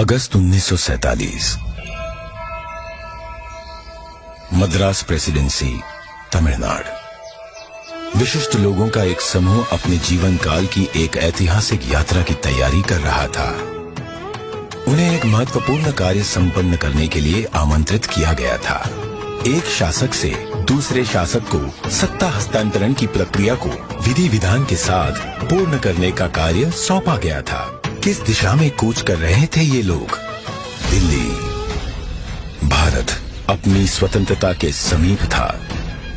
अगस्त 1947। Madras presidency, Tamil Nadu. विशिष्ट लोगों का एक समूह अपने जीवन काल की एक ऐतिहासिक यात्रा की तैयारी कर रहा था। उन्हें एक महत्वपूर्ण कार्य संपन्न करने के लिए आमंत्रित किया गया था। एक शासक से दूसरे शासक को सत्ता हस्तांतरण की प्रक्रिया को विधि विधान के साथ पूर्ण करने का कार्य सौंपा गया था। किस दिशा में कूच कर रहे थे ये लोग? दिल्ली। भारत अपनी स्वतंत्रता के समीप था।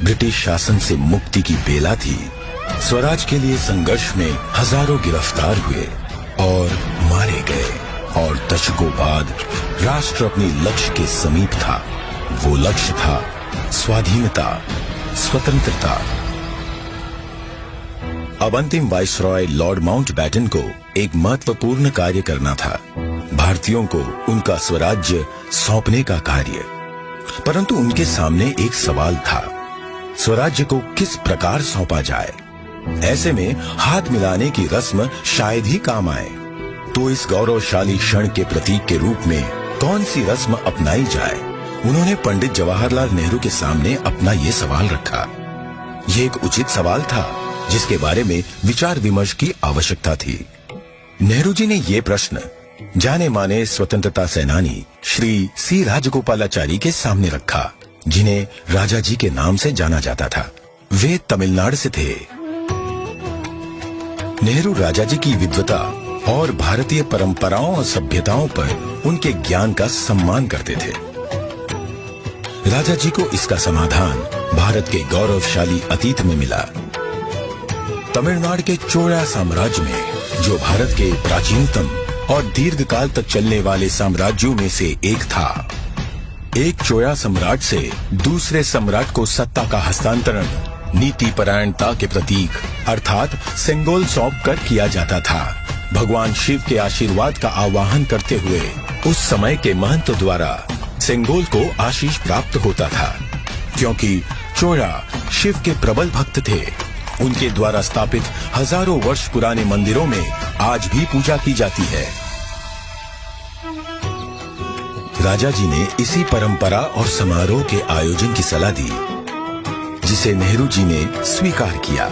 ब्रिटिश शासन से मुक्ति की बेला थी। स्वराज के लिए संघर्ष में हजारों गिरफ्तार हुए और मारे गए, और दशकों बाद राष्ट्र अपनी लक्ष्य के समीप था। वो लक्ष्य था स्वाधीनता, स्वतंत्रता। अब अंतिम वाइसरॉय लॉर्ड माउंटबेटन को एक महत्वपूर्ण कार्य करना था, भारतीयों को उनका स्वराज्य सौंपने का कार्य। परंतु उनके सामने एक सवाल था, स्वराज्य को किस प्रकार सौंपा जाए। ऐसे में हाथ मिलाने की रस्म शायद ही काम आए। तो इस गौरवशाली क्षण के प्रतीक के रूप में कौन सी रस्म अपनाई जाए? उन्होंने पंडित जवाहरलाल नेहरू के सामने अपना ये सवाल रखा। ये एक उचित सवाल था जिसके बारे में विचार विमर्श की आवश्यकता थी। नेहरू जी ने ये प्रश्न जाने माने स्वतंत्रता सेनानी श्री सी राजगोपालाचारी के सामने रखा, जिन्हें राजा जी के नाम से जाना जाता था। वे तमिलनाडु से थे। नेहरू राजा जी की विद्वता और भारतीय परंपराओं और सभ्यताओं पर उनके ज्ञान का सम्मान करते थे। राजा जी को इसका समाधान भारत के गौरवशाली अतीत में मिला। तमिलनाडु के चोला साम्राज्य में, जो भारत के प्राचीनतम और दीर्घकाल तक चलने वाले साम्राज्यों में से एक था, एक चोया सम्राट से दूसरे सम्राट को सत्ता का हस्तांतरण नीति परायणता के प्रतीक अर्थात सेंगोल सौंप कर किया जाता था। भगवान शिव के आशीर्वाद का आवाहन करते हुए उस समय के महंत द्वारा सेंगोल को आशीष प्राप्त होता था। क्योंकि चोया शिव के प्रबल भक्त थे, उनके द्वारा स्थापित हजारों वर्ष पुराने मंदिरों में आज भी पूजा की जाती है। राजा जी ने इसी परंपरा और समारोह के आयोजन की सलाह दी, जिसे नेहरू जी ने स्वीकार किया।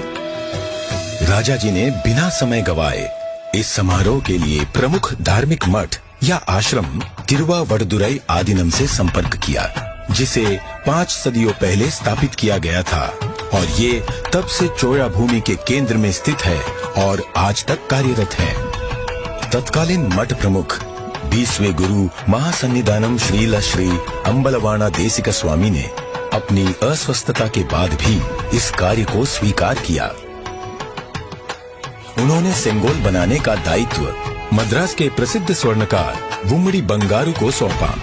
राजा जी ने बिना समय गवाए इस समारोह के लिए प्रमुख धार्मिक मठ या आश्रम तिरुवावड़दुराई आदीनम से संपर्क किया, जिसे 5 सदियों पहले स्थापित किया गया था, और ये तब से चोया भूमि के केंद्र में स्थित है और आज तक कार्यरत है। तत्कालीन मठ प्रमुख 20वें गुरु महासन्निधानम श्रील श्री अंबलवाना देशिक स्वामी ने अपनी अस्वस्थता के बाद भी इस कार्य को स्वीकार किया। उन्होंने सेंगोल बनाने का दायित्व मद्रास के प्रसिद्ध स्वर्णकार वुम्मड़ी बंगारू को सौंपा।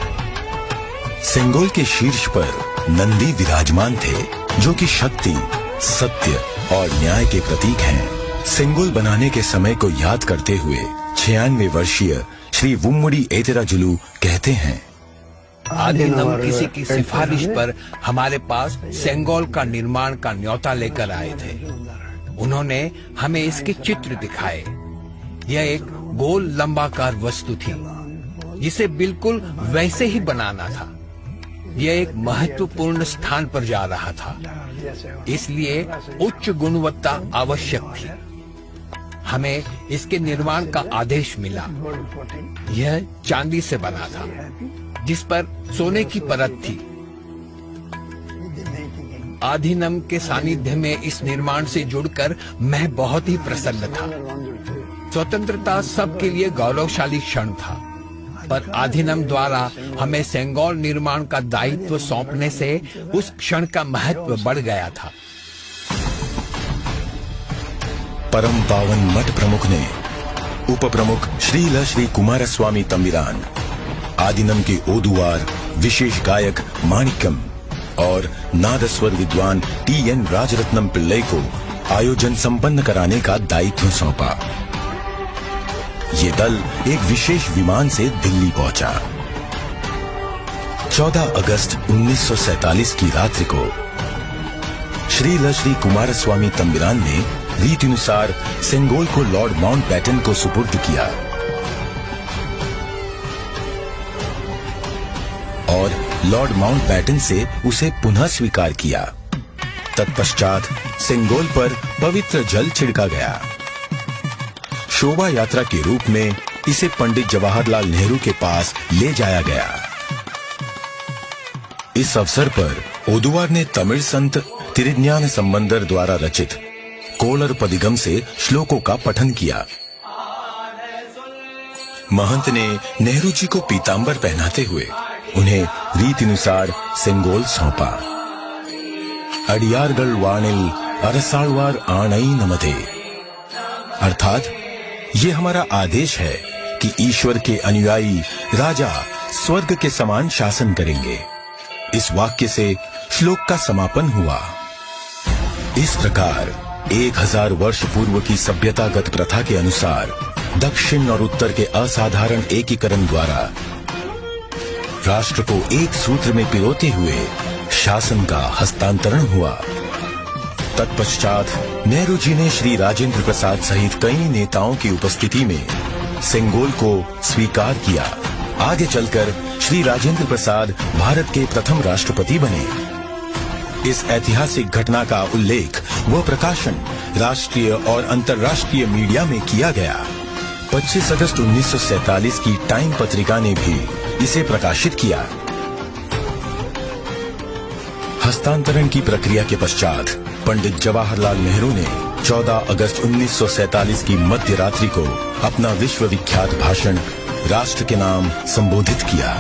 सेंगोल के शीर्ष पर नंदी विराजमान थे, जो कि शक्ति, सत्य और न्याय के प्रतीक हैं। सेंगोल बनाने के समय को याद करते हुए 96 वर्षीय श्री वुम्मड़ी एतिराजुलु कहते हैं, आदिनम किसी की सिफारिश पर हमारे पास सेंगोल का निर्माण का न्योता लेकर आए थे। उन्होंने हमें इसके चित्र दिखाए। यह एक गोल लंबाकार वस्तु थी, जिसे बिल्कुल वैसे ही बनाना था। यह एक महत्वपूर्ण स्थान पर जा रहा था, इसलिए उच्च गुणवत्ता आवश्यक थी। हमें इसके निर्माण का आदेश मिला। यह चांदी से बना था, जिस पर सोने की परत थी। आधीनम के सानिध्य में इस निर्माण से जुड़कर मैं बहुत ही प्रसन्न था। स्वतंत्रता सबके लिए गौरवशाली क्षण था, पर आधीनम द्वारा हमें सेंगोल निर्माण का दायित्व सौंपने से उस क्षण का महत्व बढ़ गया था। परम पावन मठ प्रमुख ने उप प्रमुख श्रील श्री कुमारस्वामी तंबिरान, आदिनम के ओदुआर विशेष गायक माणिक्यम और नादस्वर विद्वान TN राजरत्नम पिल्लई को आयोजन संपन्न कराने का दायित्व सौंपा। ये दल एक विशेष विमान से दिल्ली पहुंचा। 14 अगस्त 1947 की रात्रि को श्रील श्री कुमारस्वामी तंबिरान ने रीतिनुसार सेंगोल को लॉर्ड माउंटबेटन को सुपुर्द किया। और लॉर्ड माउंटबैटन से उसे पुनः स्वीकार किया। तत्पश्चात सेंगोल पर पवित्र जल छिड़का गया। शोभा यात्रा के रूप में इसे पंडित जवाहरलाल नेहरू के पास ले जाया गया। इस अवसर पर ओदुवार ने तमिल संत तिरुज्ञान संबंदर द्वारा रचित कोलर पदिगम से श्लोकों का पठन किया। महंत ने नेहरू जी को पीतांबर पहनाते हुए उन्हें रीतिनुसार सेंगोल सौंपा। अडियारगल वाणिल अरसालवार आणई नमते, अर्थात ये हमारा आदेश है कि ईश्वर के अनुयायी राजा स्वर्ग के समान शासन करेंगे। इस वाक्य से श्लोक का समापन हुआ। इस प्रकार 1000 वर्ष पूर्व की सभ्यतागत प्रथा के अनुसार दक्षिण और उत्तर के असाधारण एकीकरण द्वारा राष्ट्र को एक सूत्र में पिरोते हुए शासन का हस्तांतरण हुआ। तत्पश्चात नेहरू जी ने श्री राजेंद्र प्रसाद सहित कई नेताओं की उपस्थिति में सेंगोल को स्वीकार किया। आगे चलकर श्री राजेंद्र प्रसाद भारत के प्रथम राष्ट्रपति बने। इस ऐतिहासिक घटना का उल्लेख व प्रकाशन राष्ट्रीय और अंतर्राष्ट्रीय मीडिया में किया गया। 25 अगस्त 1947 की टाइम पत्रिका ने भी इसे प्रकाशित किया। हस्तांतरण की प्रक्रिया के पश्चात पंडित जवाहरलाल नेहरू ने 14 अगस्त 1947 की मध्य रात्रि को अपना विश्व विख्यात भाषण राष्ट्र के नाम संबोधित किया।